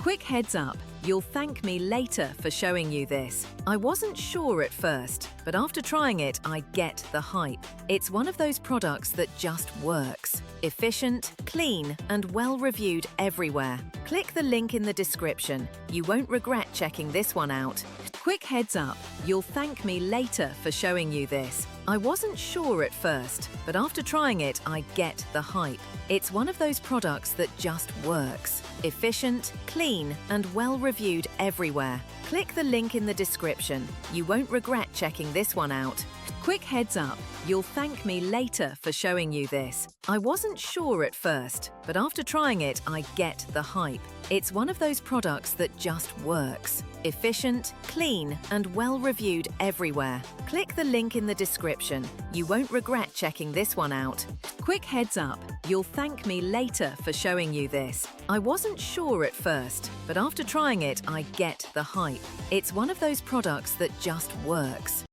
Quick heads up, you'll thank me later for showing you this. I wasn't sure at first, but after trying it, I get the hype. It's one of those products that just works. Efficient, clean, and well-reviewed everywhere. Click the link in the description. You won't regret checking this one out. Quick heads up, you'll thank me later for showing you this. I wasn't sure at first, but after trying it, I get the hype. It's one of those products that just works. Efficient, clean, and well-reviewed everywhere. Click the link in the description. You won't regret checking this one out. Quick heads up, you'll thank me later for showing you this. I wasn't sure at first, but after trying it, I get the hype. It's one of those products that just works. Efficient, clean, and well-reviewed everywhere. Click the link in the description. You won't regret checking this one out. Quick heads up, you'll thank me later for showing you this. I wasn't sure at first, but after trying it, I get the hype. It's one of those products that just works.